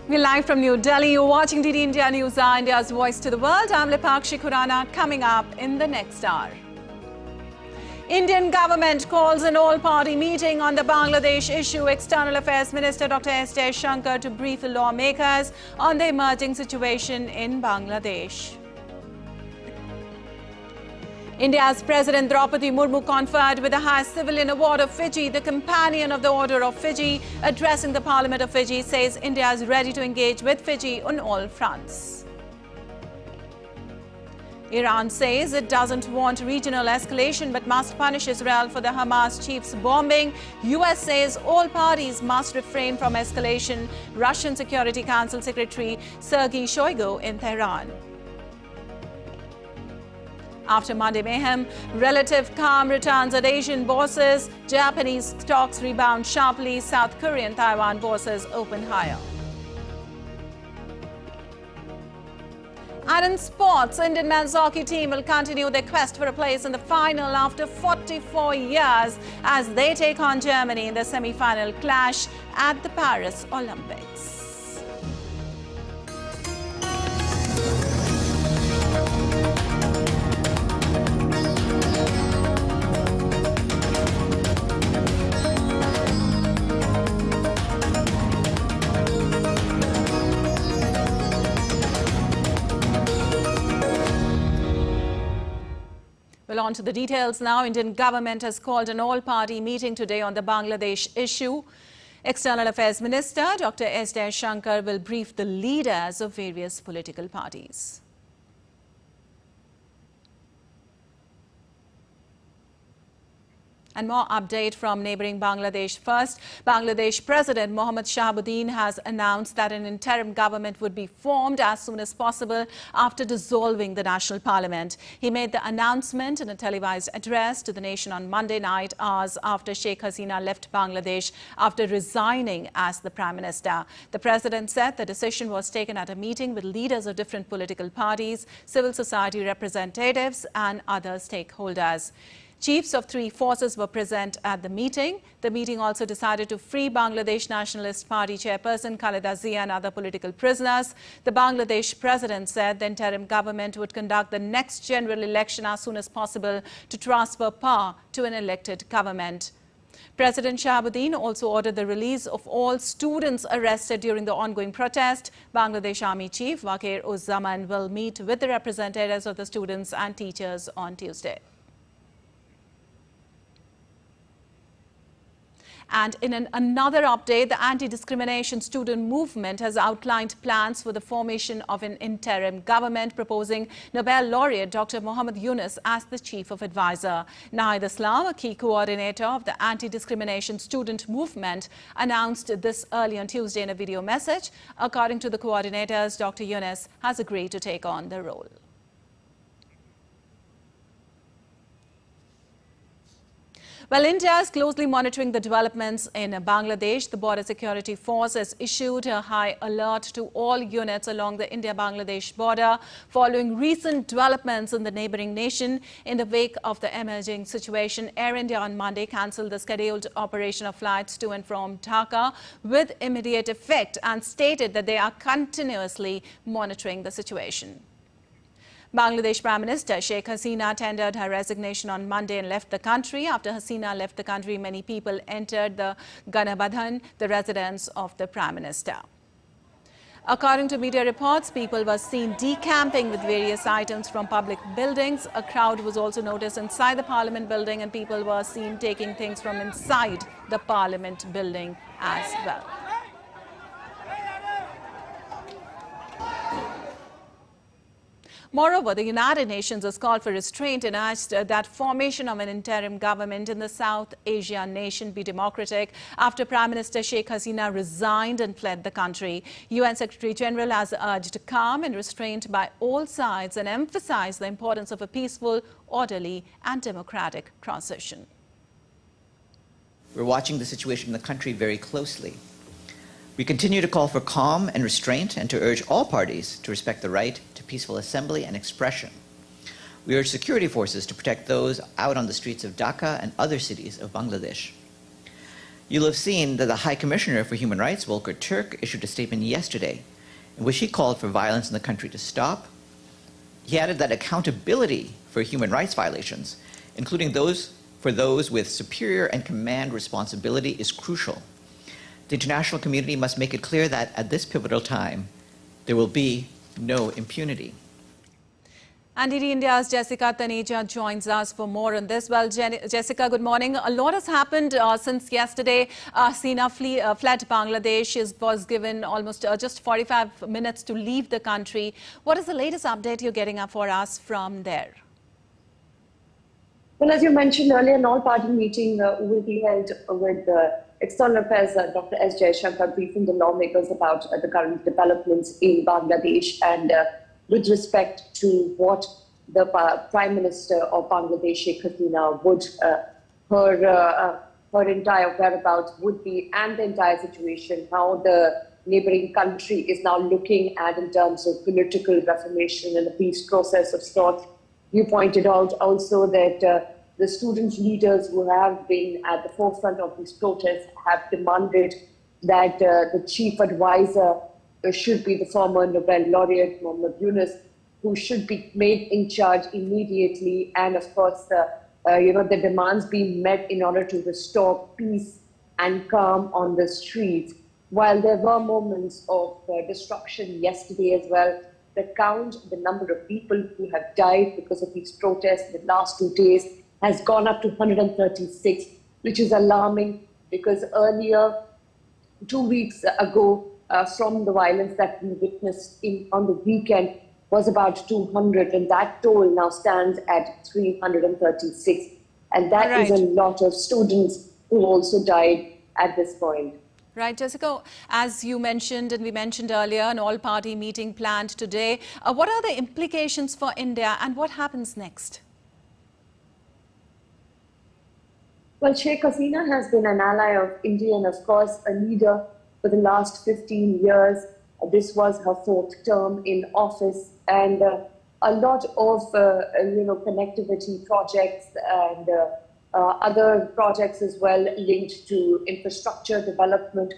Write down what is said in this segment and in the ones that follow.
We're live from New Delhi. You're watching DD India News, India's voice to the world. I'm Lipakshi Khurana. Coming up in the next hour. Indian government calls an all-party meeting on the Bangladesh issue. External Affairs Minister Dr. S. Jaishankar to brief the lawmakers on the emerging situation in Bangladesh. India's President Droupadi Murmu conferred with the highest civilian award of Fiji, the Companion of the Order of Fiji. Addressing the Parliament of Fiji, says India is ready to engage with Fiji on all fronts. Iran says it doesn't want regional escalation but must punish Israel for the Hamas chief's bombing. US says all parties must refrain from escalation. Russian Security Council Secretary Sergei Shoigu in Tehran. After Monday mayhem, relative calm returns at Asian bourses. Japanese stocks rebound sharply. South Korean Taiwan bourses open higher. And in sports, Indian men's hockey team will continue their quest for a place in the final after 44 years as they take on Germany in the semi-final clash at the Paris Olympics. Well, on to the details now. Indian government has called an all-party meeting today on the Bangladesh issue. External Affairs Minister Dr. S. Jaishankar will brief the leaders of various political parties. And more update from neighboring Bangladesh. First, Bangladesh President Mohammad Shahabuddin has announced that an interim government would be formed as soon as possible after dissolving the national parliament. He made the announcement in a televised address to the nation on Monday night, hours after Sheikh Hasina left Bangladesh after resigning as the prime minister. The president said the decision was taken at a meeting with leaders of different political parties, civil society representatives and other stakeholders. Chiefs of three forces were present at the meeting. The meeting also decided to free Bangladesh Nationalist Party chairperson Khaleda Zia and other political prisoners. The Bangladesh president said the interim government would conduct the next general election as soon as possible to transfer power to an elected government. President Shahabuddin also ordered the release of all students arrested during the ongoing protest. Bangladesh Army Chief Wakir-uz-Zaman will meet with the representatives of the students and teachers on Tuesday. And in another update, the anti-discrimination student movement has outlined plans for the formation of an interim government, proposing Nobel laureate Dr. Muhammad Yunus as the chief of advisor. Nahid Islam, a key coordinator of the anti-discrimination student movement, announced this early on Tuesday in a video message. According to the coordinators, Dr. Yunus has agreed to take on the role. Well, India is closely monitoring the developments in Bangladesh. The Border Security Force has issued a high alert to all units along the India-Bangladesh border following recent developments in the neighboring nation. In the wake of the emerging situation, Air India on Monday cancelled the scheduled operation of flights to and from Dhaka with immediate effect and stated that they are continuously monitoring the situation. Bangladesh Prime Minister Sheikh Hasina tendered her resignation on Monday and left the country. After Hasina left the country, many people entered the Ganabadhan, the residence of the Prime Minister. According to media reports, people were seen decamping with various items from public buildings. A crowd was also noticed inside the Parliament building and people were seen taking things from inside the Parliament building as well. Moreover, the United Nations has called for restraint and asked that formation of an interim government in the South Asian nation be democratic after Prime Minister Sheikh Hasina resigned and fled the country. UN Secretary General has urged calm and restraint by all sides and emphasized the importance of a peaceful, orderly and democratic transition. We're watching the situation in the country very closely. We continue to call for calm and restraint and to urge all parties to respect the right to peaceful assembly and expression. We urge security forces to protect those out on the streets of Dhaka and other cities of Bangladesh. You'll have seen that the High Commissioner for Human Rights, Volker Turk, issued a statement yesterday in which he called for violence in the country to stop. He added that accountability for human rights violations, including those with superior and command responsibility, is crucial. The international community must make it clear that at this pivotal time, there will be no impunity. NDT India's Jessica Taneja joins us for more on this. Well, Jessica, good morning. A lot has happened since yesterday. Hasina fled Bangladesh. She was given almost just 45 minutes to leave the country. What is the latest update you're getting up for us from there? Well, as you mentioned earlier, an all-party meeting will be held with External Affairs Dr. S. Jaishankar briefing the lawmakers about the current developments in Bangladesh and with respect to what the Prime Minister of Bangladesh, Sheikh Hasina, would her entire whereabouts would be, and the entire situation, how the neighboring country is now looking at in terms of political reformation and a peace process of sorts. You pointed out also that the student leaders who have been at the forefront of these protests have demanded that the chief advisor should be the former Nobel laureate, Muhammad Yunus, who should be made in charge immediately. And of course, the demands being met in order to restore peace and calm on the streets. While there were moments of destruction yesterday as well, the number of people who have died because of these protests in the last 2 days has gone up to 136, which is alarming because earlier, 2 weeks ago, from the violence that we witnessed on the weekend was about 200, and that toll now stands at 336. And that is a lot of students who also died at this point. Right, Jessica, as you mentioned and we mentioned earlier, an all-party meeting planned today. What are the implications for India and what happens next? Well, Sheikh Hasina has been an ally of India and, of course, a leader for the last 15 years. This was her 4th term in office, and a lot of connectivity projects and other projects as well linked to infrastructure development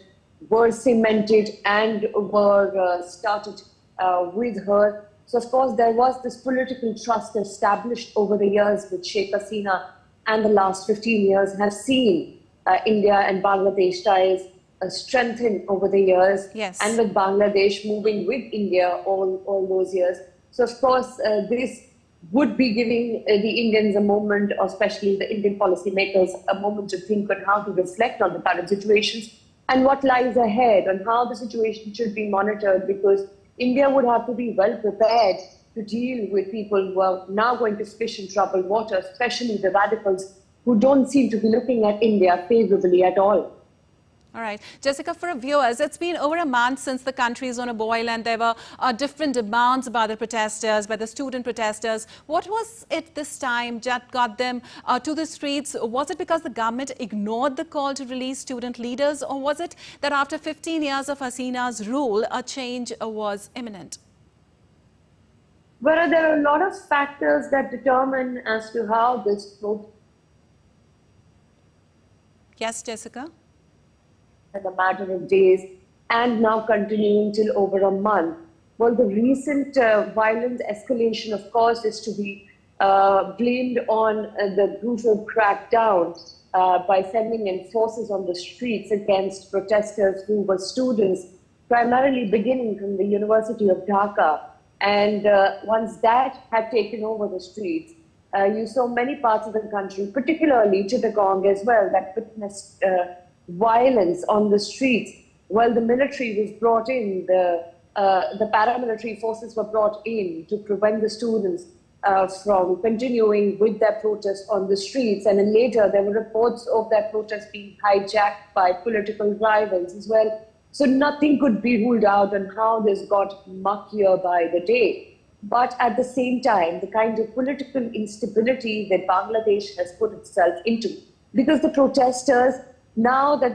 were cemented and were started with her. So, of course, there was this political trust established over the years with Sheikh Hasina, and the last 15 years have seen India and Bangladesh ties strengthen over the years, and with Bangladesh moving with India all those years. So, of course, this would be giving the Indians a moment, or especially the Indian policymakers, a moment to think on how to reflect on the current situations and what lies ahead and how the situation should be monitored, because India would have to be well prepared to deal with people who are now going to fish in troubled water, especially the radicals who don't seem to be looking at India favorably at all. All right. Jessica, for our viewers, it's been over a month since the country is on a boil and there were different demands by the protesters, by the student protesters. What was it this time that got them to the streets? Was it because the government ignored the call to release student leaders, or was it that after 15 years of Hasina's rule, a change was imminent? Well, there are a lot of factors that determine as to how this protest. Yes, Jessica? In a matter of days and now continuing till over a month. Well, the recent violent escalation, of course, is to be blamed on the brutal crackdown by sending in forces on the streets against protesters who were students, primarily beginning from the University of Dhaka. And once that had taken over the streets, you saw many parts of the country, particularly Chittagong as well, that witnessed violence on the streets. Well, the military was brought in, the paramilitary forces were brought in to prevent the students from continuing with their protests on the streets. And then later, there were reports of that protest being hijacked by political rivals as well. So nothing could be ruled out on how this got muckier by the day. But at the same time, the kind of political instability that Bangladesh has put itself into, because the protesters, now that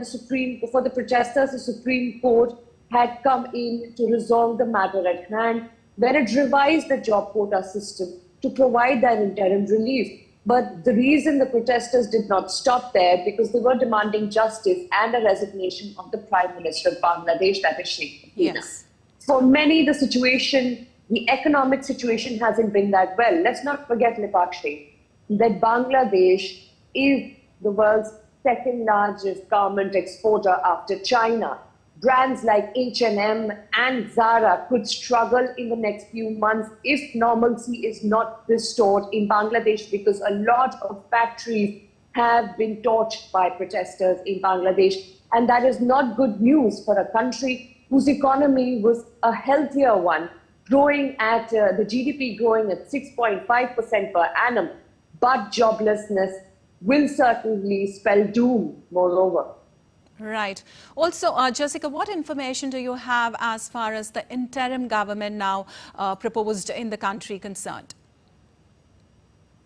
for the protesters, the Supreme Court had come in to resolve the matter at hand, where it revised the job quota system to provide that interim relief. But the reason the protesters did not stop there, because they were demanding justice and a resignation of the Prime Minister of Bangladesh, that is Sheikh Hasina. Yes. For many, the economic situation hasn't been that well. Let's not forget, Lipakshi, that Bangladesh is the world's second largest garment exporter after China. Brands like H&M and Zara could struggle in the next few months if normalcy is not restored in Bangladesh, because a lot of factories have been torched by protesters in Bangladesh. And that is not good news for a country whose economy was a healthier one, growing at the GDP growing at 6.5% per annum. But joblessness will certainly spell doom, moreover. Right. Also, Jessica, what information do you have as far as the interim government now proposed in the country concerned?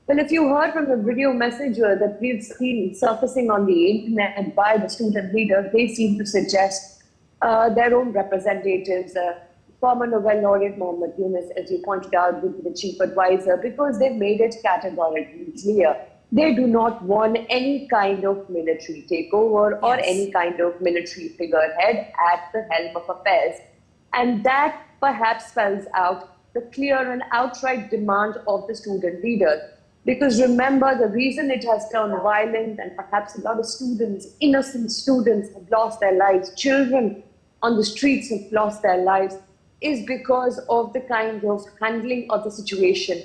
Well, if you heard from the video messenger that we've seen surfacing on the internet by the student leaders, they seem to suggest their own representatives, former Nobel laureate Mohammed Yunus, as you pointed out, would be the chief advisor, because they've made it categorically clear. They do not want any kind of military takeover or any kind of military figurehead at the helm of affairs. And that perhaps spells out the clear and outright demand of the student leaders. Because remember, the reason it has turned violent, and perhaps a lot of students, innocent students, have lost their lives, children on the streets have lost their lives, is because of the kind of handling of the situation,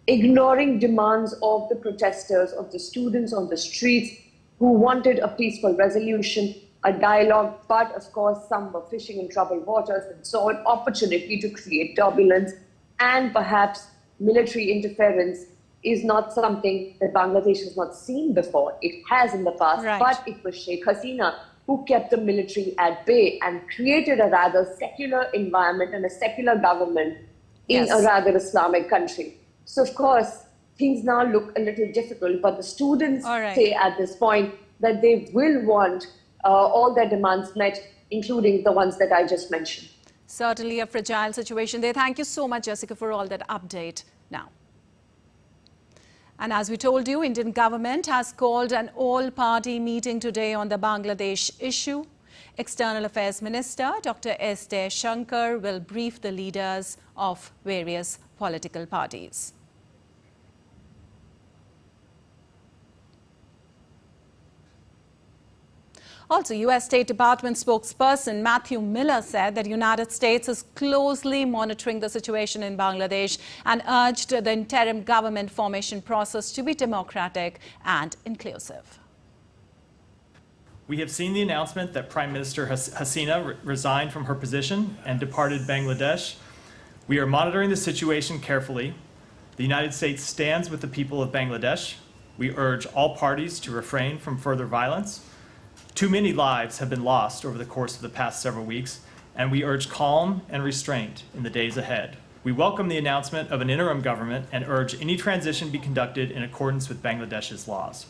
ignoring demands of the protesters, of the students on the streets who wanted a peaceful resolution, a dialogue, but of course some were fishing in troubled waters and saw an opportunity to create turbulence. And perhaps military interference is not something that Bangladesh has not seen before. It has in the past, but it was Sheikh Hasina who kept the military at bay and created a rather secular environment and a secular government in a rather Islamic country. So, of course, things now look a little difficult, but the students say at this point that they will want all their demands met, including the ones that I just mentioned. Certainly a fragile situation there. Thank you so much, Jessica, for all that update now. And as we told you, Indian government has called an all-party meeting today on the Bangladesh issue. External Affairs Minister Dr. S. Shankar will brief the leaders of various political parties. Also, U.S. State Department spokesperson Matthew Miller said that the United States is closely monitoring the situation in Bangladesh and urged the interim government formation process to be democratic and inclusive. We have seen the announcement that Prime Minister Hasina resigned from her position and departed Bangladesh. We are monitoring the situation carefully. The United States stands with the people of Bangladesh. We urge all parties to refrain from further violence. Too many lives have been lost over the course of the past several weeks, and we urge calm and restraint in the days ahead. We welcome the announcement of an interim government and urge any transition be conducted in accordance with Bangladesh's laws.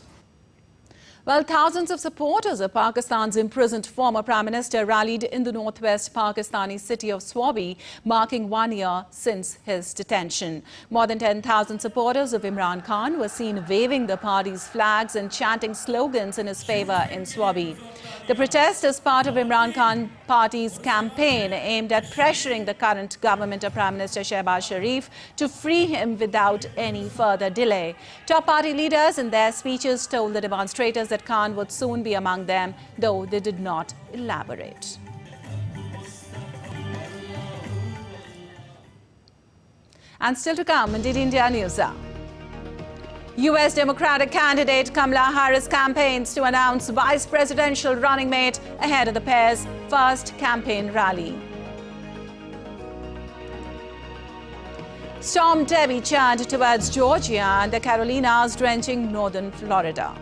Well, thousands of supporters of Pakistan's imprisoned former Prime Minister rallied in the northwest Pakistani city of Swabi, marking 1 year since his detention. More than 10,000 supporters of Imran Khan were seen waving the party's flags and chanting slogans in his favor in Swabi. The protest is part of Imran Khan party's campaign aimed at pressuring the current government of Prime Minister Shehbaz Sharif to free him without any further delay. Top party leaders in their speeches told the demonstrators that Khan would soon be among them, though they did not elaborate. And still to come, indeed India News Hour. U.S. Democratic candidate Kamala Harris campaigns to announce vice presidential running mate ahead of the pair's first campaign rally. Storm Debbie churned towards Georgia and the Carolinas, drenching northern Florida.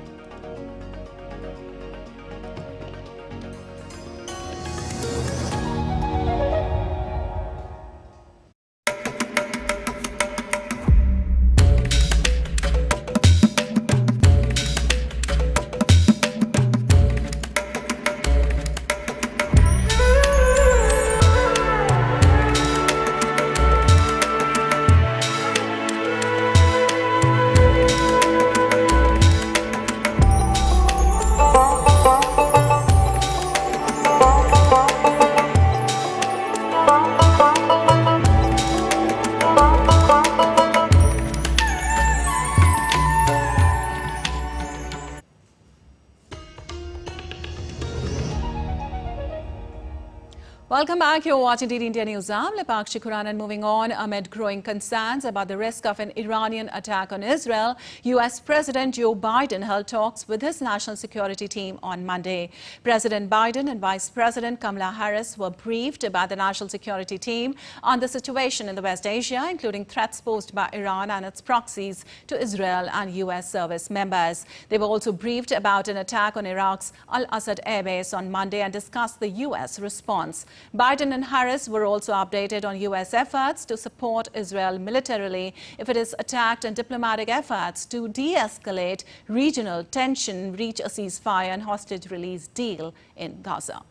Welcome back. You're watching DD India News. I'm Lepakshi Khurana, and moving on, amid growing concerns about the risk of an Iranian attack on Israel, U.S. President Joe Biden held talks with his national security team on Monday. President Biden and Vice President Kamala Harris were briefed by the national security team on the situation in the West Asia, including threats posed by Iran and its proxies to Israel and U.S. service members. They were also briefed about an attack on Iraq's Al-Assad airbase on Monday and discussed the U.S. response. Biden and Harris were also updated on U.S. efforts to support Israel militarily if it is attacked and diplomatic efforts to de-escalate regional tension, reach a ceasefire and hostage release deal in Gaza.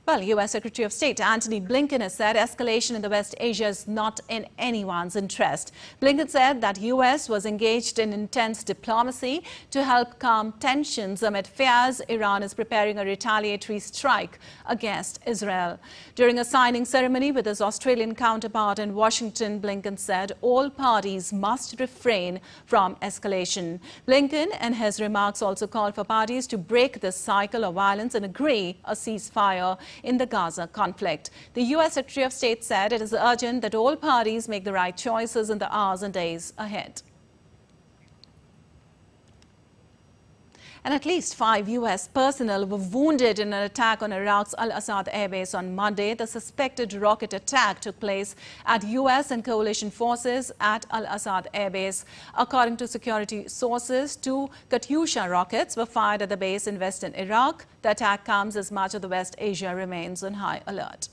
Well, U.S. Secretary of State Antony Blinken has said escalation in the West Asia is not in anyone's interest. Blinken said that U.S. was engaged in intense diplomacy to help calm tensions amid fears Iran is preparing a retaliatory strike against Israel. During a signing ceremony with his Australian counterpart in Washington, Blinken said all parties must refrain from escalation. Blinken, in his remarks, also called for parties to break this cycle of violence and agree a ceasefire in the Gaza conflict. The U.S. Secretary of State said it is urgent that all parties make the right choices in the hours and days ahead. And at least 5 U.S. personnel were wounded in an attack on Iraq's Al-Assad airbase on Monday. The suspected rocket attack took place at U.S. and coalition forces at Al-Assad airbase. According to security sources, 2 Katyusha rockets were fired at the base in western Iraq. The attack comes as much of the West Asia remains on high alert.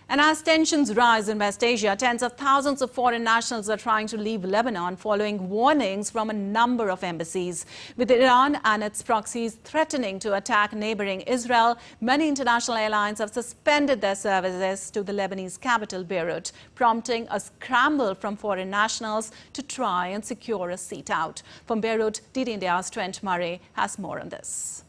And as tensions rise in West Asia, tens of thousands of foreign nationals are trying to leave Lebanon following warnings from a number of embassies. With Iran and its proxies threatening to attack neighboring Israel, many international airlines have suspended their services to the Lebanese capital, Beirut, prompting a scramble from foreign nationals to try and secure a seat out. From Beirut, DD India's Trent Murray has more on this.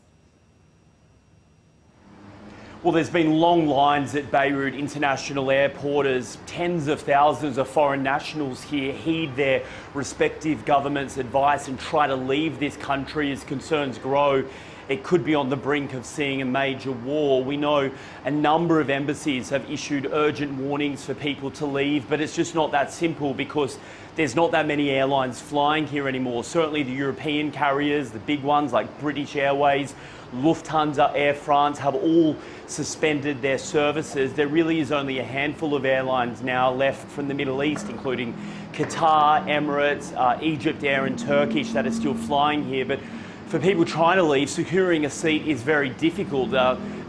Well, there's been long lines at Beirut International Airport as tens of thousands of foreign nationals here heed their respective governments' advice and try to leave this country as concerns grow. It could be on the brink of seeing a major war. We know a number of embassies have issued urgent warnings for people to leave, but it's just not that simple because there's not that many airlines flying here anymore. Certainly the European carriers, the big ones like British Airways, Lufthansa, Air France have all suspended their services. There really is only a handful of airlines now left from the Middle East, including Qatar, Emirates, Egypt Air and Turkish that are still flying here. But for people trying to leave, securing a seat is very difficult.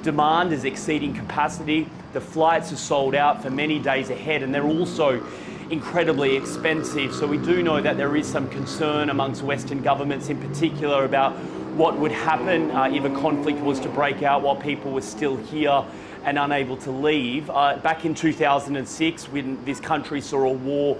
Demand is exceeding capacity. The flights are sold out for many days ahead, and they're also incredibly expensive. So we do know that there is some concern amongst Western governments in particular about what would happen if a conflict was to break out while people were still here and unable to leave. Back in 2006, when this country saw a war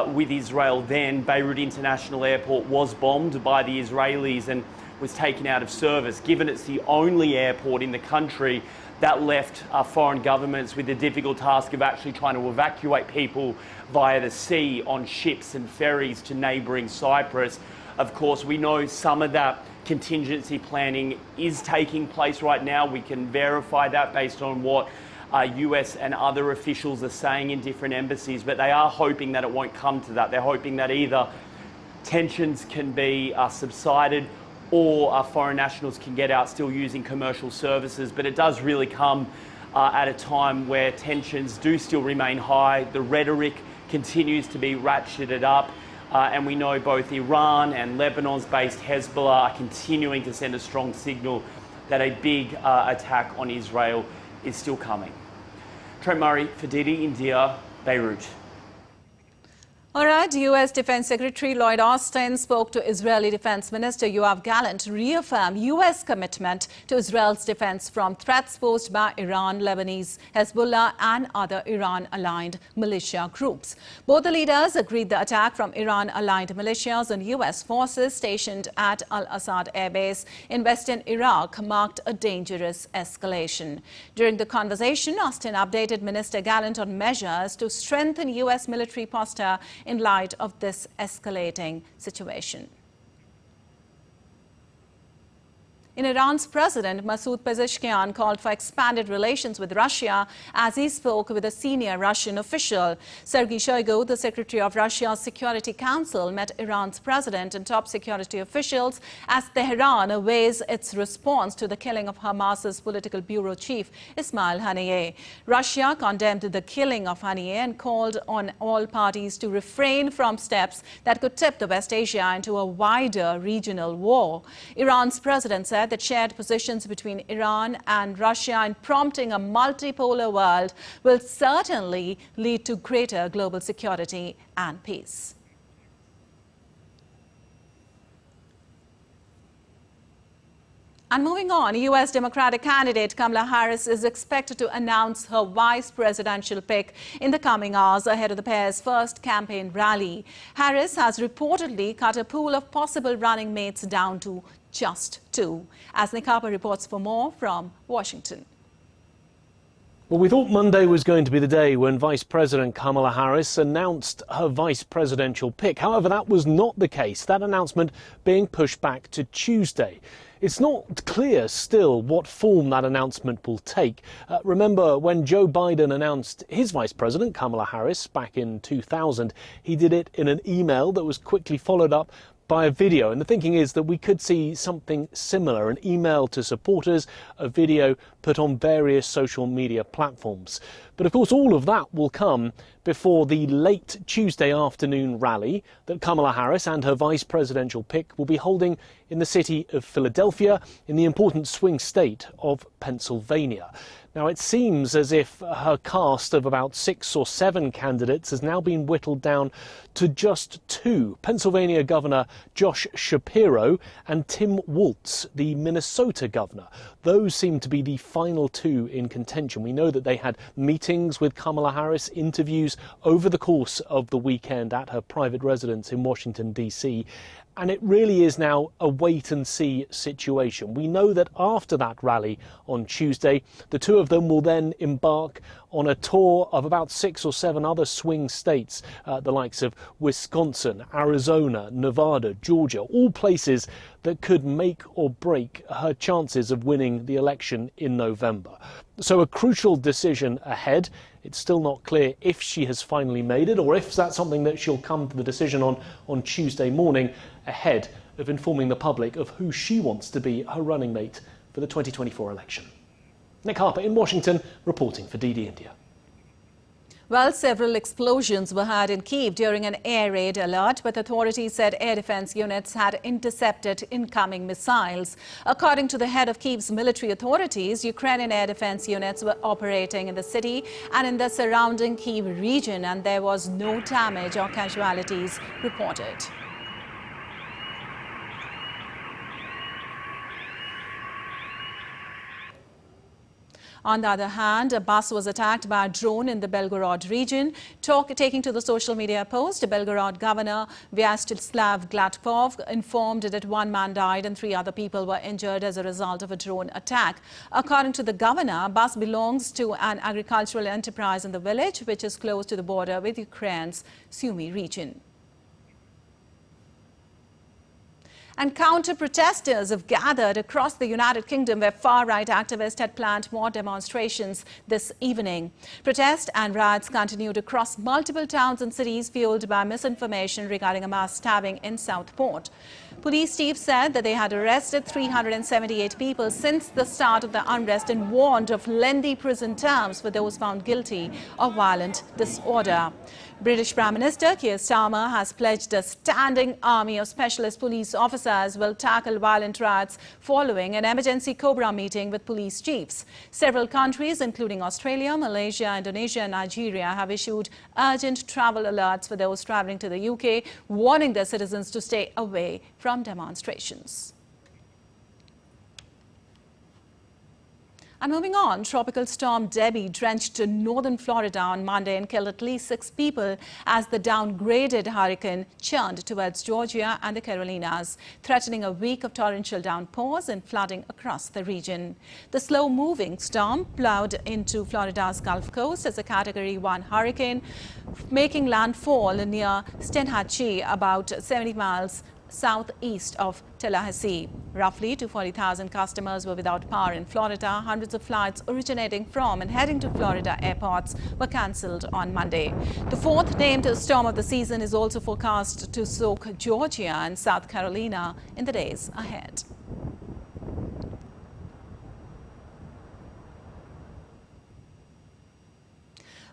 with Israel, then Beirut International Airport was bombed by the Israelis and was taken out of service. Given it's the only airport in the country, that left foreign governments with the difficult task of actually trying to evacuate people via the sea on ships and ferries to neighbouring Cyprus. Of course, we know some of that contingency planning is taking place right now. We can verify that based on what US and other officials are saying in different embassies, but they are hoping that it won't come to that. They're hoping that either tensions can be subsided or foreign nationals can get out still using commercial services. But it does really come at a time where tensions do still remain high. The rhetoric continues to be ratcheted up. And we know both Iran and Lebanon's based Hezbollah are continuing to send a strong signal that a big attack on Israel is still coming. Trent Murray for DD India, Beirut. All right, U.S. Defense Secretary Lloyd Austin spoke to Israeli Defense Minister Yoav Gallant to reaffirm U.S. commitment to Israel's defense from threats posed by Iran, Lebanese, Hezbollah and other Iran-aligned militia groups. Both the leaders agreed the attack from Iran-aligned militias on U.S. forces stationed at Al-Assad Air Base in western Iraq marked a dangerous escalation. During the conversation, Austin updated Minister Gallant on measures to strengthen U.S. military posture in light of this escalating situation. in Iran's president Masoud Pezeshkian called for expanded relations with Russia as he spoke with a senior Russian official. Sergei Shoigu, the secretary of Russia's Security Council, met Iran's president and top security officials as Tehran awaits its response to the killing of Hamas's political bureau chief Ismail Haniyeh. Russia condemned the killing of Haniyeh and called on all parties to refrain from steps that could tip the West Asia into a wider regional war. Iran's president said that shared positions between Iran and Russia in prompting a multipolar world will certainly lead to greater global security and peace. And moving on, U.S. Democratic candidate Kamala Harris is expected to announce her vice presidential pick in the coming hours ahead of the pair's first campaign rally. Harris has reportedly cut a pool of possible running mates down to just 2. As Nikapa reports for more from Washington. Well, we thought Monday was going to be the day when Vice President Kamala Harris announced her vice presidential pick. However, that was not the case, that announcement being pushed back to Tuesday. It's not clear still what form that announcement will take. Remember, when Joe Biden announced his vice president, Kamala Harris, back in 2000, he did it in an email that was quickly followed up by a video. And the thinking is that we could see something similar, an email to supporters, a video put on various social media platforms. But of course, all of that will come before the late Tuesday afternoon rally that Kamala Harris and her vice presidential pick will be holding in the city of Philadelphia in the important swing state of Pennsylvania. Now, it seems as if her cast of about 6 or 7 candidates has now been whittled down to just 2. Pennsylvania Governor Josh Shapiro and Tim Walz, the Minnesota governor. Those seem to be the final 2 in contention. We know that they had meetings with Kamala Harris, interviews over the course of the weekend at her private residence in Washington, D.C., and it really is now a wait-and-see situation. We know that after that rally on Tuesday, the 2 of them will then embark on a tour of about 6 or 7 other swing states, the likes of Wisconsin, Arizona, Nevada, Georgia, all places that could make or break her chances of winning the election in November. So a crucial decision ahead. It's still not clear if she has finally made it or if that's something that she'll come to the decision on Tuesday morning ahead of informing the public of who she wants to be her running mate for the 2024 election. Nick Harper in Washington, reporting for DD India. Well, several explosions were heard in Kyiv during an air raid alert, but authorities said air defense units had intercepted incoming missiles. According to the head of Kyiv's military authorities, Ukrainian air defense units were operating in the city and in the surrounding Kyiv region, and there was no damage or casualties reported. On the other hand, a bus was attacked by a drone in the Belgorod region. Taking to the social media post, Belgorod Governor Vyacheslav Gladkov informed that 1 man died and 3 other people were injured as a result of a drone attack. According to the governor, a bus belongs to an agricultural enterprise in the village, which is close to the border with Ukraine's Sumy region. And counter-protesters have gathered across the United Kingdom where far-right activists had planned more demonstrations this evening. Protests and riots continued across multiple towns and cities fueled by misinformation regarding a mass stabbing in Southport. Police chief said that they had arrested 378 people since the start of the unrest and warned of lengthy prison terms for those found guilty of violent disorder. British Prime Minister Keir Starmer has pledged a standing army of specialist police officers will tackle violent riots following an emergency Cobra meeting with police chiefs. Several countries, including Australia, Malaysia, Indonesia and Nigeria, have issued urgent travel alerts for those travelling to the UK, warning their citizens to stay away from demonstrations. And moving on, Tropical Storm Debbie drenched northern Florida on Monday and killed at least 6 people as the downgraded hurricane churned towards Georgia and the Carolinas, threatening a week of torrential downpours and flooding across the region. The slow-moving storm plowed into Florida's Gulf Coast as a Category 1 hurricane, making landfall near Steinhatchee, about 70 miles southeast of Tallahassee. Roughly 240,000 customers were without power in Florida. Hundreds of flights originating from and heading to Florida airports were cancelled on Monday. The fourth named storm of the season is also forecast to soak Georgia and South Carolina in the days ahead.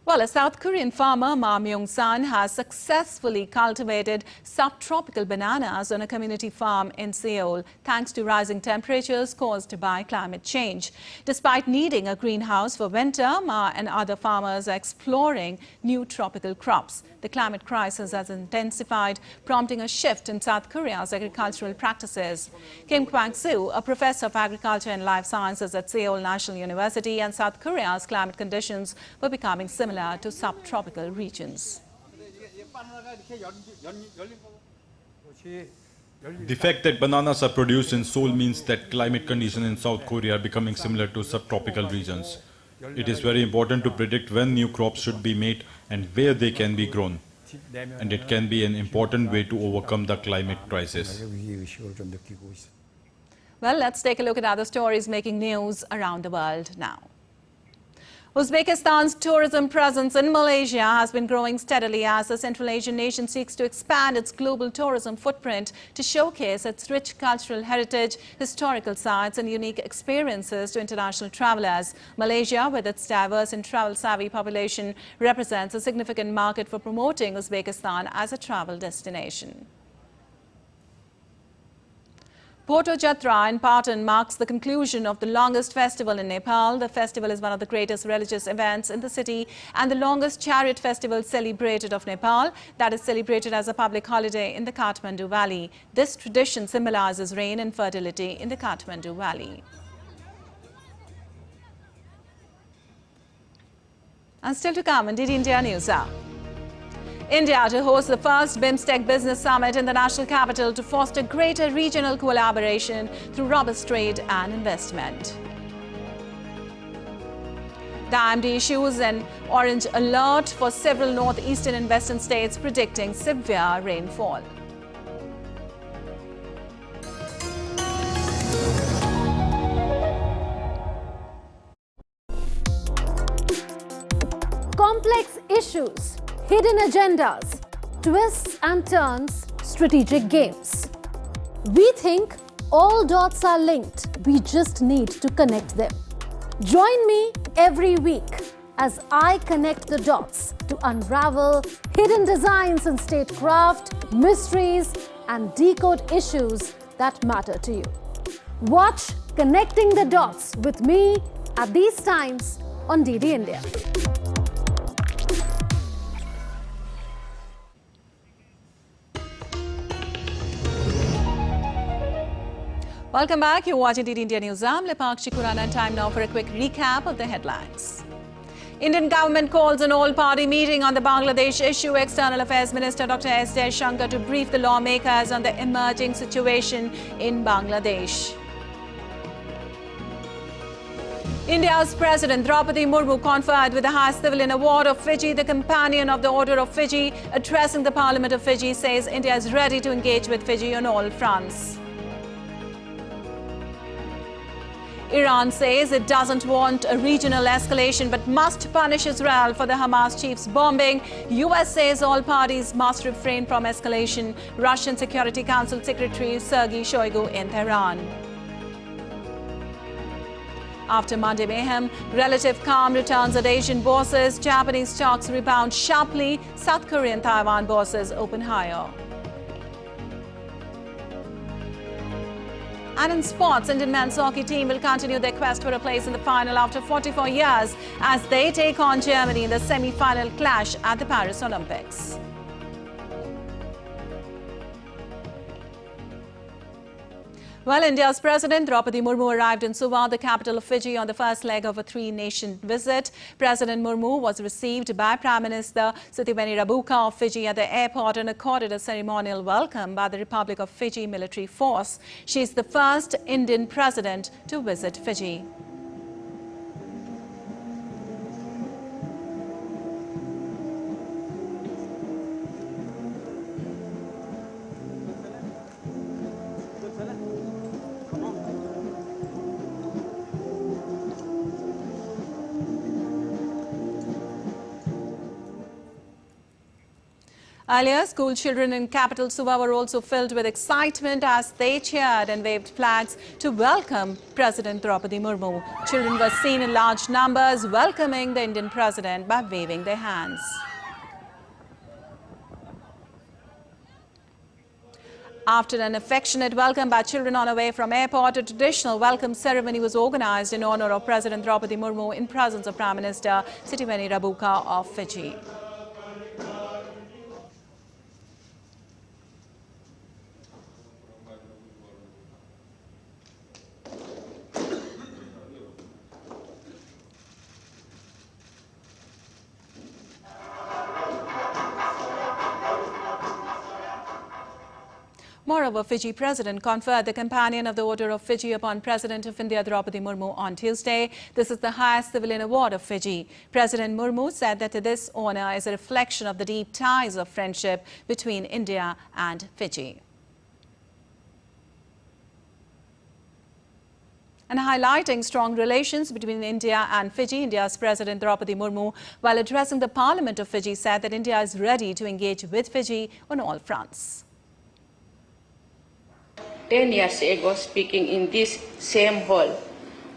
Well, a South Korean farmer, Ma Myung-san, has successfully cultivated subtropical bananas on a community farm in Seoul, thanks to rising temperatures caused by climate change. Despite needing a greenhouse for winter, Ma and other farmers are exploring new tropical crops. The climate crisis has intensified, prompting a shift in South Korea's agricultural practices. Kim Kwang-soo, a professor of agriculture and life sciences at Seoul National University, and South Korea's climate conditions were becoming similar to subtropical regions. The fact that bananas are produced in Seoul means that climate conditions in South Korea are becoming similar to subtropical regions. It is very important to predict when new crops should be made and where they can be grown. And it can be an important way to overcome the climate crisis. Well, let's take a look at other stories making news around the world now. Uzbekistan's tourism presence in Malaysia has been growing steadily as the Central Asian nation seeks to expand its global tourism footprint to showcase its rich cultural heritage, historical sites and unique experiences to international travelers. Malaysia, with its diverse and travel-savvy population, represents a significant market for promoting Uzbekistan as a travel destination. Poto Jatra in Patan marks the conclusion of the longest festival in Nepal. The festival is one of the greatest religious events in the city and the longest chariot festival celebrated of Nepal that is celebrated as a public holiday in the Kathmandu Valley. This tradition symbolizes rain and fertility in the Kathmandu Valley. And still to come on DD India News Hour. India to host the first BIMSTEC Business Summit in the national capital to foster greater regional collaboration through robust trade and investment. The IMD issues an orange alert for several northeastern and western states, predicting severe rainfall. Complex issues, hidden agendas, twists and turns, strategic games. We think all dots are linked. We just need to connect them. Join me every week as I connect the dots to unravel hidden designs in statecraft, mysteries, and decode issues that matter to you. Watch Connecting the Dots with me at these times on DD India. Welcome back. You're watching DD India News. I'm Lepakshi Kurana, and time now for a quick recap of the headlines. Indian government calls an all-party meeting on the Bangladesh issue. External Affairs Minister Dr. S. Jaishankar to brief the lawmakers on the emerging situation in Bangladesh. India's President Droupadi Murmu conferred with the highest civilian award of Fiji, the Companion of the Order of Fiji. Addressing the Parliament of Fiji, says India is ready to engage with Fiji on all fronts. Iran says it doesn't want a regional escalation but must punish Israel for the Hamas chief's bombing. US says all parties must refrain from escalation. Russian Security Council Secretary Sergei Shoigu in Tehran. After Monday mayhem, relative calm returns at Asian bourses. Japanese stocks rebound sharply. South Korean Taiwan bourses open higher. And in sports, Indian men's hockey team will continue their quest for a place in the final after 44 years as they take on Germany in the semi-final clash at the Paris Olympics. Well, India's President Droupadi Murmu arrived in Suva, the capital of Fiji, on the first leg of a three-nation visit. President Murmu was received by Prime Minister Sitiveni Rabuka of Fiji at the airport and accorded a ceremonial welcome by the Republic of Fiji military force. She is the first Indian president to visit Fiji. Earlier, school children in capital Suva were also filled with excitement as they cheered and waved flags to welcome President Droupadi Murmu. Children were seen in large numbers welcoming the Indian president by waving their hands. After an affectionate welcome by children on their way from airport, a traditional welcome ceremony was organized in honor of President Droupadi Murmu in presence of Prime Minister Sitiveni Rabuka of Fiji. Moreover, Fiji President conferred the Companion of the Order of Fiji upon President of India Droupadi Murmu on Tuesday. This is the highest civilian award of Fiji. President Murmu said that this honor is a reflection of the deep ties of friendship between India and Fiji. And highlighting strong relations between India and Fiji, India's President Droupadi Murmu, while addressing the Parliament of Fiji, said that India is ready to engage with Fiji on all fronts. 10 years ago, speaking in this same hall,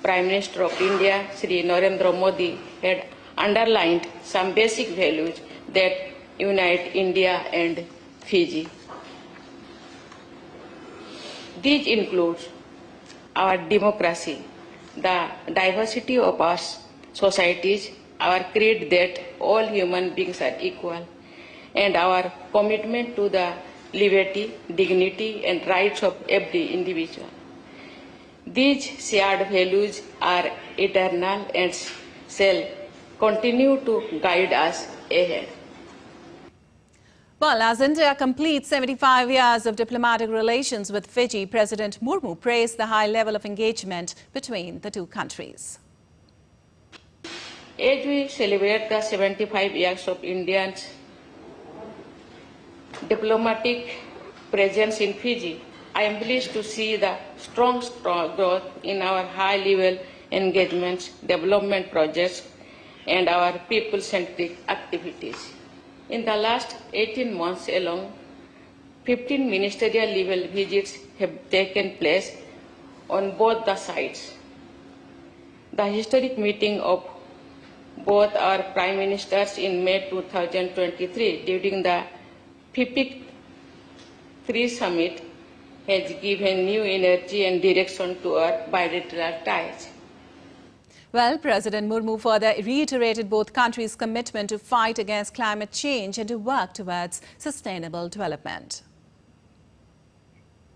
Prime Minister of India, Shri Narendra Modi, had underlined some basic values that unite India and Fiji. These include our democracy, the diversity of our societies, our creed that all human beings are equal, and our commitment to the liberty, dignity, and rights of every individual. These shared values are eternal and shall continue to guide us ahead. Well, as India completes 75 years of diplomatic relations with Fiji, President Murmu praised the high level of engagement between the two countries. As we celebrate the 75 years of India's diplomatic presence in Fiji, I am pleased to see the strong growth in our high-level engagements, development projects, and our people-centric activities. In the last 18 months alone, 15 ministerial-level visits have taken place on both the sides. The historic meeting of both our Prime Ministers in May 2023 during the FIPIC 3 summit has given new energy and direction to our bilateral ties. Well, President Murmu further reiterated both countries' commitment to fight against climate change and to work towards sustainable development.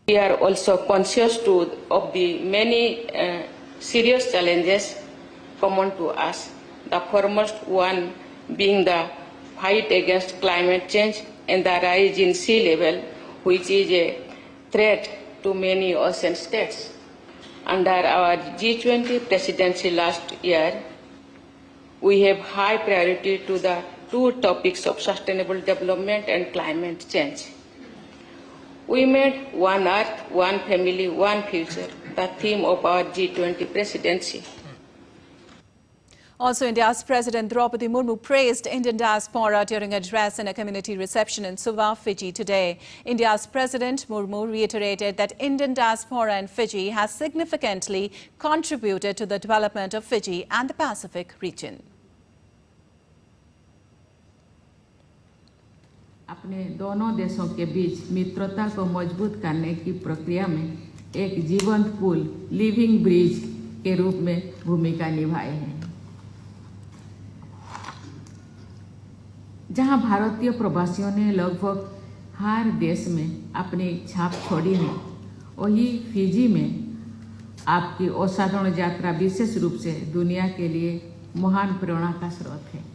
We are also conscious of the many serious challenges common to us, the foremost one being the fight against climate change and the rise in sea level, which is a threat to many ocean states. Under our G20 presidency last year, we have high priority to the two topics of sustainable development and climate change. We made One Earth, One Family, One Future the theme of our G20 presidency. Also, India's President Droupadi Murmu praised Indian diaspora during an address in a community reception in Suva, Fiji today. India's President Murmu reiterated that Indian diaspora in Fiji has significantly contributed to the development of Fiji and the Pacific region. अपने दोनों देशों के बीच मित्रता को मजबूत करने की प्रक्रिया में एक जीवंत पुल, लिविंग ब्रिज के रूप में भूमिका निभाए हैं। जहां भारतीय प्रवासियों ने लगभग हर देश में अपनी छाप छोड़ी है, वही फिजी में आपकी असाधारण यात्रा विशेष रूप से दुनिया के लिए महान प्रेरणा का स्रोत है।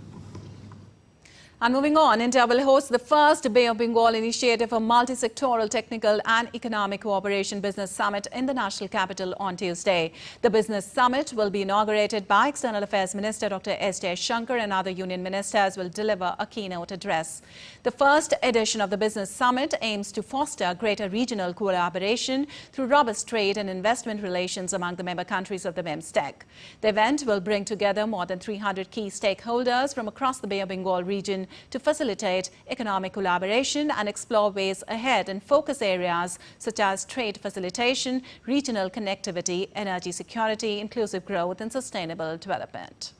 And moving on, India will host the first Bay of Bengal initiative for multi-sectoral technical and economic cooperation business summit in the national capital on Tuesday. The business summit will be inaugurated by External Affairs Minister Dr. S. Shankar, and other union ministers will deliver a keynote address. The first edition of the business summit aims to foster greater regional collaboration through robust trade and investment relations among the member countries of the BIMSTEC. The event will bring together more than 300 key stakeholders from across the Bay of Bengal region to facilitate economic collaboration and explore ways ahead in focus areas such as trade facilitation, regional connectivity, energy security, inclusive growth and sustainable development.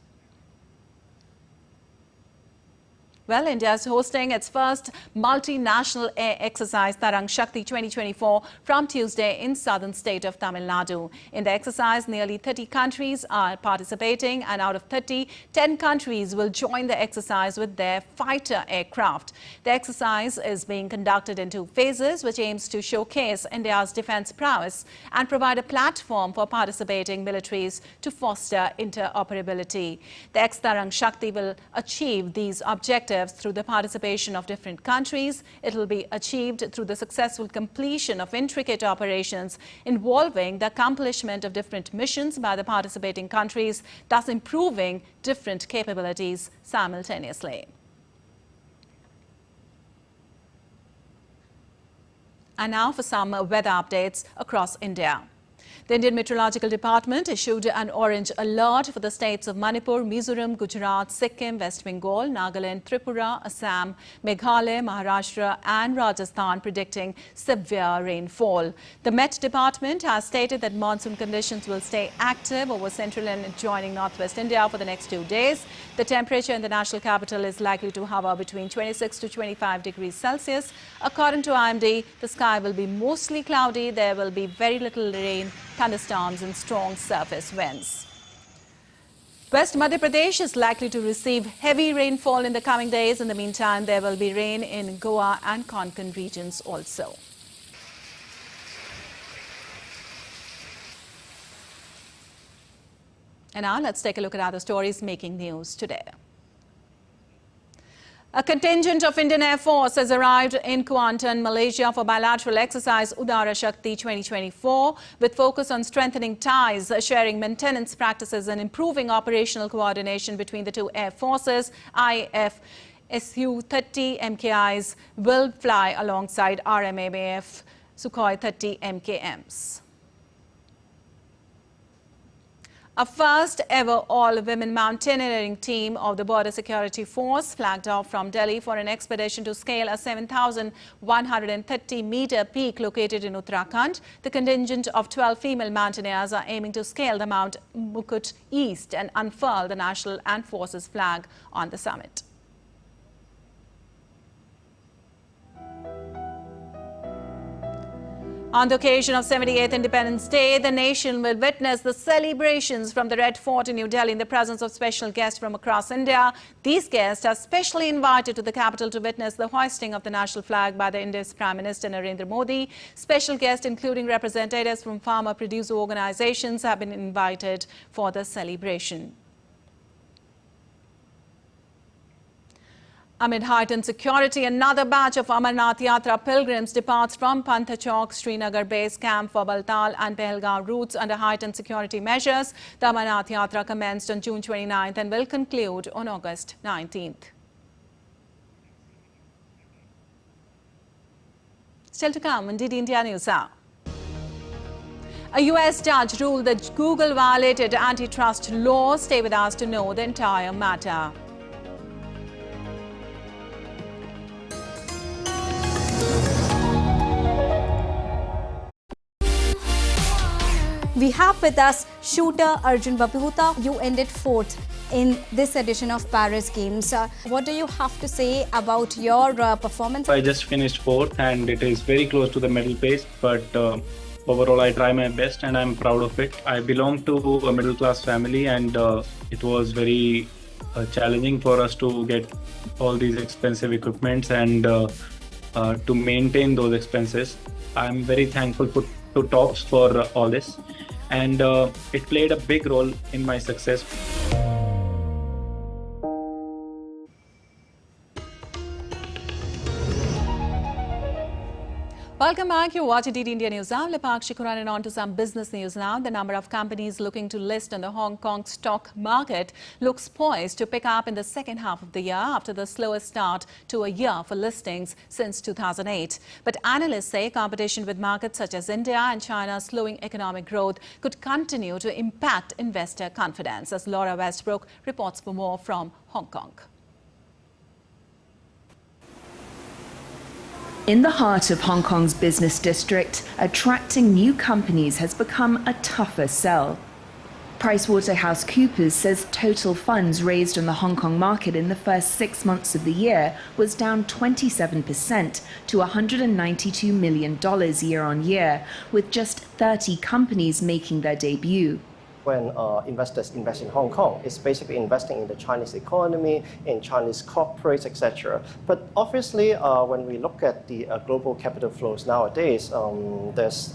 Well, India is hosting its first multinational air exercise, Tarang Shakti 2024, from Tuesday in southern state of Tamil Nadu. In the exercise, nearly 30 countries are participating, and out of 30, 10 countries will join the exercise with their fighter aircraft. The exercise is being conducted in 2 phases, which aims to showcase India's defense prowess and provide a platform for participating militaries to foster interoperability. The ex-Tarang Shakti will achieve these objectives through the participation of different countries. It will be achieved through the successful completion of intricate operations involving the accomplishment of different missions by the participating countries, thus improving different capabilities simultaneously. And now for some weather updates across India. The Indian Meteorological Department issued an orange alert for the states of Manipur, Mizoram, Gujarat, Sikkim, West Bengal, Nagaland, Tripura, Assam, Meghalaya, Maharashtra and Rajasthan, predicting severe rainfall. The Met Department has stated that monsoon conditions will stay active over central and adjoining northwest India for the next 2 days. The temperature in the national capital is likely to hover between 26 to 25 degrees Celsius. According to IMD, the sky will be mostly cloudy. There will be very little rain, thunderstorms and strong surface winds. West Madhya Pradesh is likely to receive heavy rainfall in the coming days. In the meantime, there will be rain in Goa and Konkan regions also. And now let's take a look at other stories making news today. A contingent of Indian Air Force has arrived in Kuantan, Malaysia for bilateral exercise Udara Shakti 2024 with focus on strengthening ties, sharing maintenance practices and improving operational coordination between the 2 air forces. IF Su-30 MKIs will fly alongside RMABF Sukhoi 30 MKMs. A first ever all-women mountaineering team of the Border Security Force flagged off from Delhi for an expedition to scale a 7,130-meter peak located in Uttarakhand. The contingent of 12 female mountaineers are aiming to scale the Mount Mukut East and unfurl the national and forces flag on the summit. On the occasion of 78th Independence Day, the nation will witness the celebrations from the Red Fort in New Delhi in the presence of special guests from across India. These guests are specially invited to the capital to witness the hoisting of the national flag by the India's Prime Minister Narendra Modi. Special guests, including representatives from farmer-producer organizations, have been invited for the celebration. Amid heightened security, another batch of Amarnath Yatra pilgrims departs from Pantha Chowk, Srinagar base camp for Baltal and Pahalgam routes under heightened security measures. The Amarnath Yatra commenced on June 29th and will conclude on August 19th. Still to come on DD India News Hour. A US judge ruled that Google violated antitrust law. Stay with us to know the entire matter. We have with us shooter Arjun Babuta. You ended 4th in this edition of Paris Games. What do you have to say about your performance? I just finished 4th and it is very close to the medal pace, but overall I try my best and I'm proud of it. I belong to a middle class family and it was very challenging for us to get all these expensive equipments and to maintain those expenses. I'm very thankful to Tops for all this, and it played a big role in my success. Welcome back. You're watching DD India News Hour. Lepakshi Kuranan on to some business news now. The number of companies looking to list on the Hong Kong stock market looks poised to pick up in the second half of the year after the slowest start to a year for listings since 2008. But analysts say competition with markets such as India and China's slowing economic growth could continue to impact investor confidence. As Laura Westbrook reports for more from Hong Kong. In the heart of Hong Kong's business district, attracting new companies has become a tougher sell. PricewaterhouseCoopers says total funds raised on the Hong Kong market in the first 6 months of the year was down 27% to $192 million year on year, with just 30 companies making their debut. When investors invest in Hong Kong, it's basically investing in the Chinese economy, in Chinese corporates, etc. But obviously, when we look at the global capital flows nowadays, there's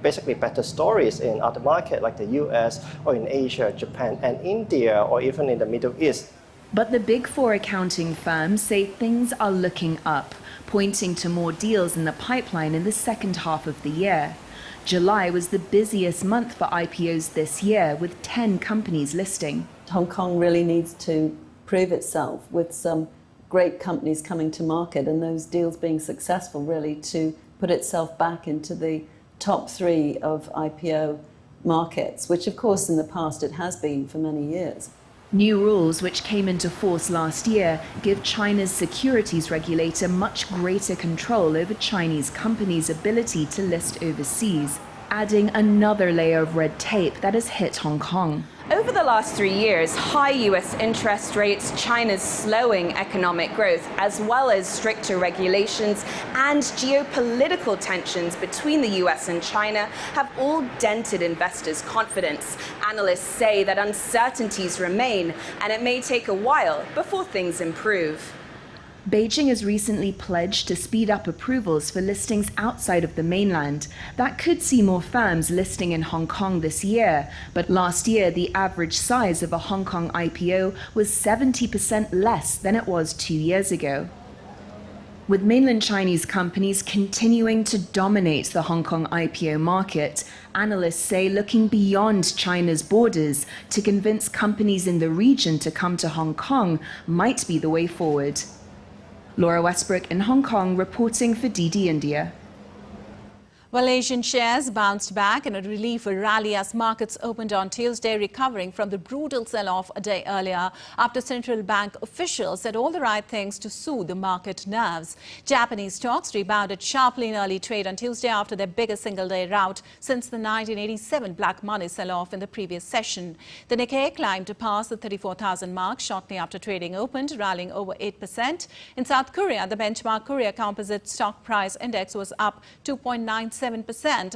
basically better stories in other markets like the US or in Asia, Japan and India, or even in the Middle East. But the big four accounting firms say things are looking up, pointing to more deals in the pipeline in the second half of the year. July was the busiest month for IPOs this year, with 10 companies listing. Hong Kong really needs to prove itself with some great companies coming to market and those deals being successful, really, to put itself back into the top 3 of IPO markets, which of course in the past it has been for many years. New rules, which came into force last year, give China's securities regulator much greater control over Chinese companies' ability to list overseas, adding another layer of red tape that has hit Hong Kong. Over the last 3 years, high US interest rates, China's slowing economic growth, as well as stricter regulations and geopolitical tensions between the US and China have all dented investors' confidence. Analysts say that uncertainties remain, and it may take a while before things improve. Beijing has recently pledged to speed up approvals for listings outside of the mainland. That could see more firms listing in Hong Kong this year. But last year, the average size of a Hong Kong IPO was 70% less than it was 2 years ago. With mainland Chinese companies continuing to dominate the Hong Kong IPO market, analysts say looking beyond China's borders to convince companies in the region to come to Hong Kong might be the way forward. Laura Westbrook in Hong Kong, reporting for DD India. Well, Asian shares bounced back in a relief rally as markets opened on Tuesday, recovering from the brutal sell-off a day earlier after central bank officials said all the right things to soothe the market nerves. Japanese stocks rebounded sharply in early trade on Tuesday after their biggest single-day rout since the 1987 black money sell-off in the previous session. The Nikkei climbed past the 34,000 mark shortly after trading opened, rallying over 8%. In South Korea, the benchmark Korea Composite Stock Price Index was up 2.97%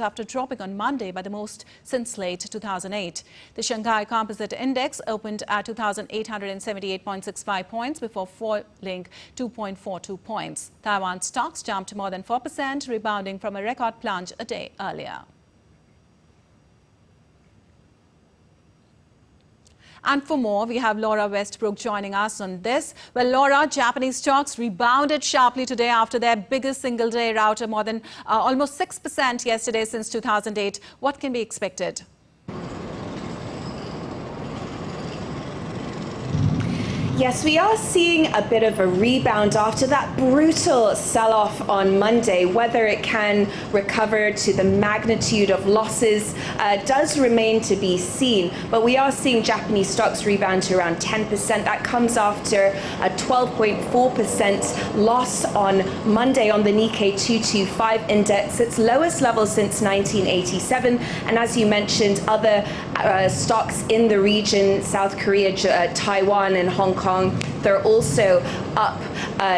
after dropping on Monday by the most since late 2008. The Shanghai Composite Index opened at 2,878.65 points before falling 2.42 points. Taiwan stocks jumped more than 4%, rebounding from a record plunge a day earlier. And for more, we have Laura Westbrook joining us on this. Well, Laura, Japanese stocks rebounded sharply today after their biggest single-day rout, more than almost 6% yesterday since 2008. What can be expected? Yes, we are seeing a bit of a rebound after that brutal sell-off on Monday. Whether it can recover to the magnitude of losses does remain to be seen. But we are seeing Japanese stocks rebound to around 10%. That comes after a 12.4% loss on Monday on the Nikkei 225 index, its lowest level since 1987. And as you mentioned, other stocks in the region, South Korea, Taiwan and Hong Kong, they're also up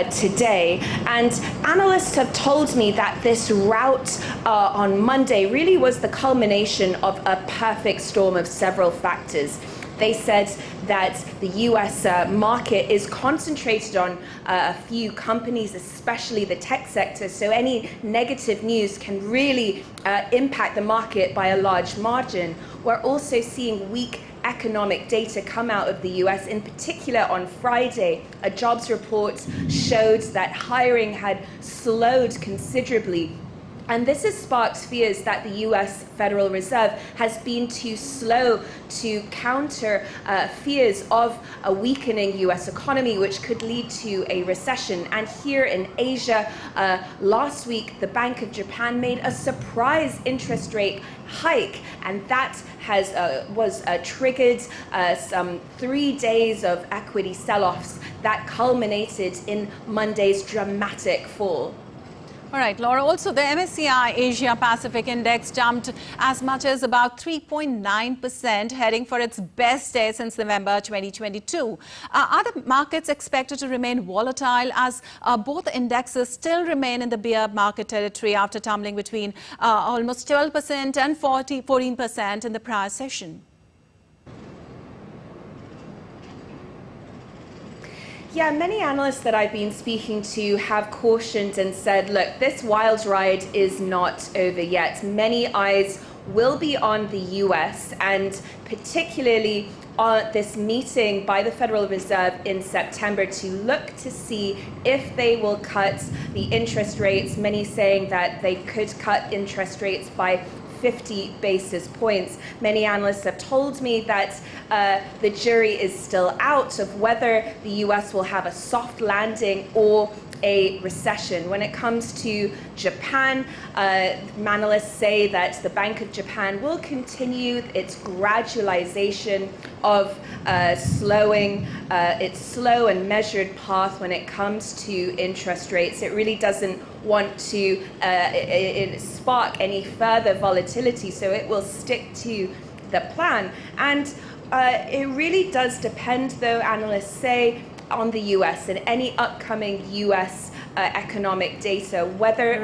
today. And analysts have told me that this rout on Monday really was the culmination of a perfect storm of several factors. They said that the US market is concentrated on a few companies, especially the tech sector, so any negative news can really impact the market by a large margin. We're also seeing weak economic data come out of the US. In particular, on Friday, a jobs report showed that hiring had slowed considerably. And this has sparked fears that the US Federal Reserve has been too slow to counter fears of a weakening US economy, which could lead to a recession. And here in Asia, last week, the Bank of Japan made a surprise interest rate hike, and that was triggered some 3 days of equity sell-offs that culminated in Monday's dramatic fall. All right, Laura, also the MSCI Asia Pacific Index jumped as much as about 3.9%, heading for its best day since November 2022. Are the markets expected to remain volatile as both indexes still remain in the bear market territory after tumbling between almost 12% and 14% in the prior session? Yeah, many analysts that I've been speaking to have cautioned and said, look, this wild ride is not over yet. Many eyes will be on the US and particularly on this meeting by the Federal Reserve in September to look to see if they will cut the interest rates, many saying that they could cut interest rates by 50 basis points. Many analysts have told me that the jury is still out of whether the US will have a soft landing or a recession. When it comes to Japan, analysts say that the Bank of Japan will continue its gradualization of slowing its slow and measured path when it comes to interest rates. It really doesn't want to spark any further volatility, so it will stick to the plan. And it really does depend, though, analysts say, on the US and any upcoming US economic data, whether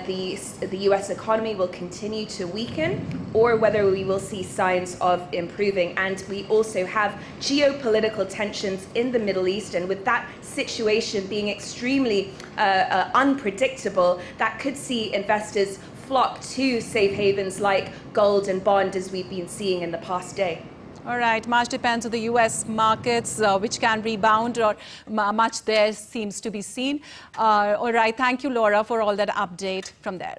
the US economy will continue to weaken or whether we will see signs of improving. And we also have geopolitical tensions in the Middle East, and with that situation being extremely unpredictable, that could see investors flock to safe havens like gold and bond, as we've been seeing in the past day. All right, much depends on the U.S. markets, which can rebound, or much there seems to be seen. All right, thank you, Laura, for all that update from there.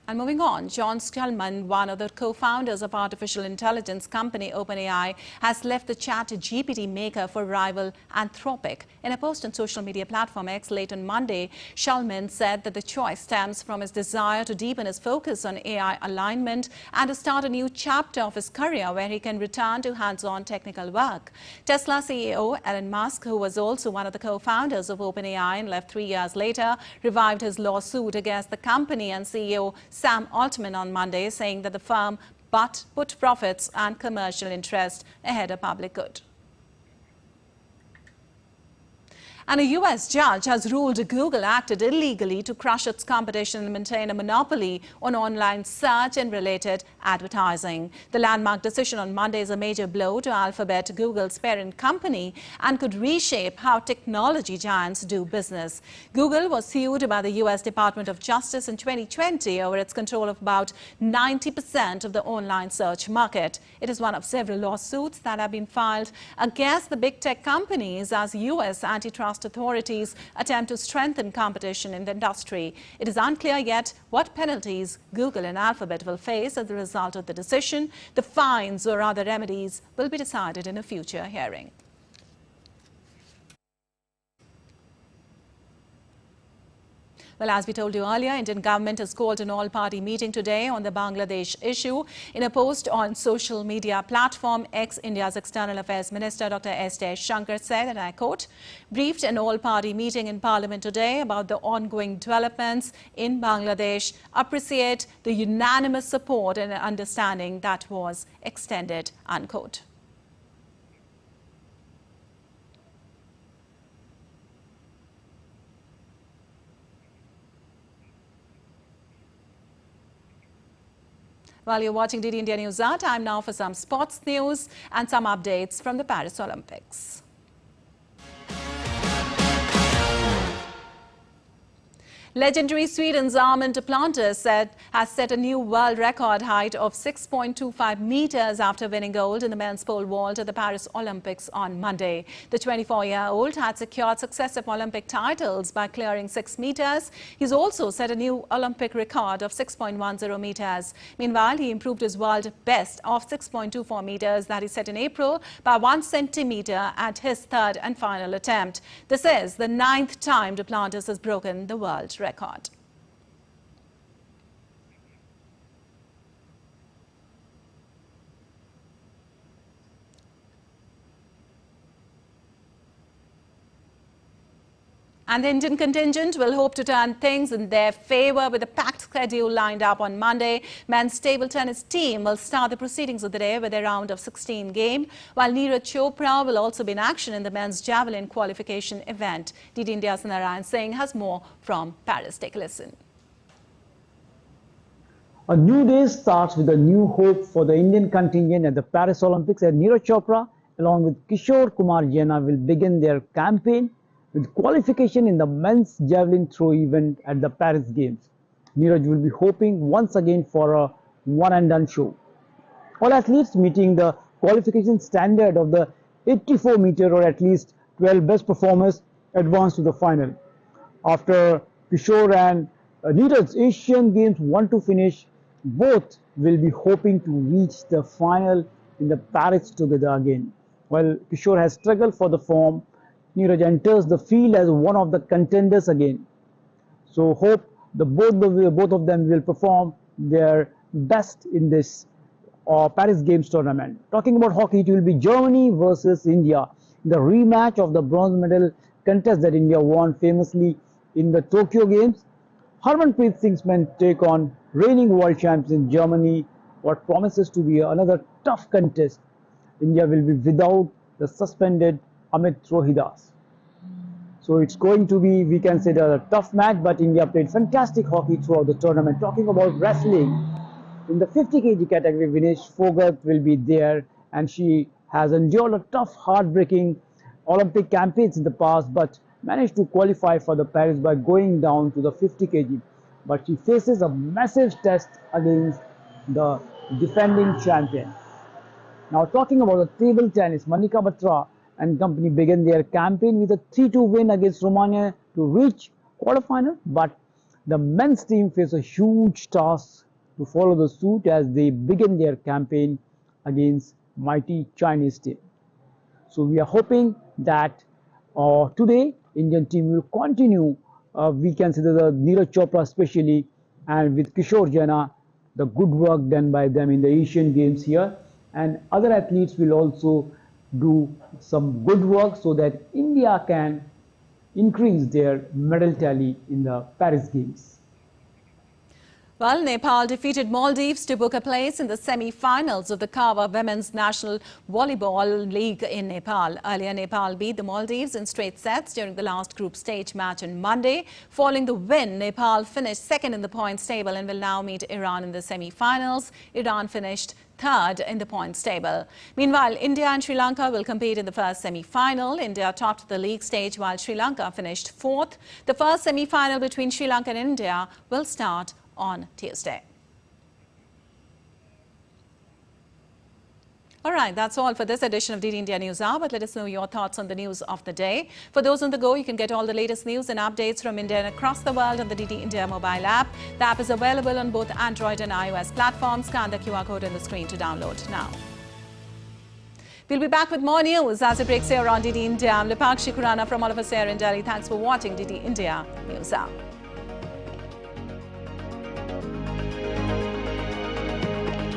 And moving on, John Scullman, one of the co-founders of artificial intelligence company OpenAI, has left the ChatGPT maker for rival Anthropic. In a post on social media platform X late on Monday, Scullman said that the choice stems from his desire to deepen his focus on AI alignment and to start a new chapter of his career where he can return to hands-on technical work. Tesla CEO Elon Musk, who was also one of the co-founders of OpenAI and left 3 years later, revived his lawsuit against the company and CEO Sam Altman on Monday, saying that the firm put profits and commercial interest ahead of public good. And a U.S. judge has ruled Google acted illegally to crush its competition and maintain a monopoly on online search and related advertising. The landmark decision on Monday is a major blow to Alphabet, Google's parent company, and could reshape how technology giants do business. Google was sued by the U.S. Department of Justice in 2020 over its control of about 90% of the online search market. It is one of several lawsuits that have been filed against the big tech companies as U.S. antitrust authorities attempt to strengthen competition in the industry. It is unclear yet what penalties Google and Alphabet will face as a result of the decision. The fines or other remedies will be decided in a future hearing. Well, as we told you earlier, Indian government has called an all-party meeting today on the Bangladesh issue. In a post on social media platform X, India's External Affairs Minister Dr. S. Shankar said, and I quote, briefed an all-party meeting in Parliament today about the ongoing developments in Bangladesh, appreciate the unanimous support and understanding that was extended, unquote. While you're watching DD India News Hour, time now for some sports news and some updates from the Paris Olympics. Legendary Sweden's Armand Duplantis has set a new world record height of 6.25 meters after winning gold in the men's pole vault at the Paris Olympics on Monday. The 24-year-old had secured successive Olympic titles by clearing 6 meters. He's also set a new Olympic record of 6.10 meters. Meanwhile, he improved his world best of 6.24 meters that he set in April by 1 centimeter at his third and final attempt. This is the 9th time Duplantis has broken the world record. And the Indian contingent will hope to turn things in their favour with a packed schedule lined up on Monday. Men's table tennis team will start the proceedings of the day with a round of 16 game, while Neeraj Chopra will also be in action in the men's javelin qualification event. DD India's Narayan Singh has more from Paris. Take a listen. A new day starts with a new hope for the Indian contingent at the Paris Olympics, and Neeraj Chopra along with Kishore Kumar Jaina will begin their campaign with qualification in the men's javelin throw event at the Paris Games. Neeraj will be hoping once again for a one-and-done show. All athletes meeting the qualification standard of the 84-meter or at least 12 best performers advance to the final. After Kishore and Neeraj's Asian Games 1-2 finish, both will be hoping to reach the final in the Paris together again. While Kishore has struggled for the form, Neeraj enters the field as one of the contenders again. So hope both of them will perform their best in this Paris Games tournament. Talking about hockey, it will be Germany versus India, the rematch of the bronze medal contest that India won famously in the Tokyo Games. Harmanpreet Singh's men take on reigning world champions in Germany, what promises to be another tough contest. India will be without the suspended Amit Rohidas. So it's going to be, we can say, a tough match, but India played fantastic hockey throughout the tournament. Talking about wrestling, in the 50 kg category, Vinesh Fogart will be there, and she has endured a tough, heartbreaking Olympic campaigns in the past, but managed to qualify for the Paris by going down to the 50 kg. But she faces a massive test against the defending champion. Now talking about the table tennis, Manika Batra and company began their campaign with a 3-2 win against Romania to reach quarterfinal, but the men's team face a huge task to follow the suit as they begin their campaign against mighty Chinese team. So we are hoping that today Indian team will continue, we can say the Neeraj Chopra especially, and with Kishore Jaina, the good work done by them in the Asian Games here. And other athletes will also do some good work so that India can increase their medal tally in the Paris Games. Well, Nepal defeated Maldives to book a place in the semi-finals of the Kawa Women's National Volleyball League in Nepal. Earlier, Nepal beat the Maldives in straight sets during the last group stage match on Monday. Following the win, Nepal finished second in the points table and will now meet Iran in the semi-finals. Iran finished third in the points table. Meanwhile, India and Sri Lanka will compete in the first semi-final. India topped the league stage while Sri Lanka finished fourth. The first semi-final between Sri Lanka and India will start on Tuesday. All right, that's all for this edition of DD India News Hour, but let us know your thoughts on the news of the day. For those on the go, you can get all the latest news and updates from India and across the world on the DD India mobile app. The app is available on both Android and iOS platforms. Scan the QR code on the screen to download now. We'll be back with more news as it breaks here on DD India. I'm Lipakshi Khurana from all of us here in Delhi. Thanks for watching DD India News Hour.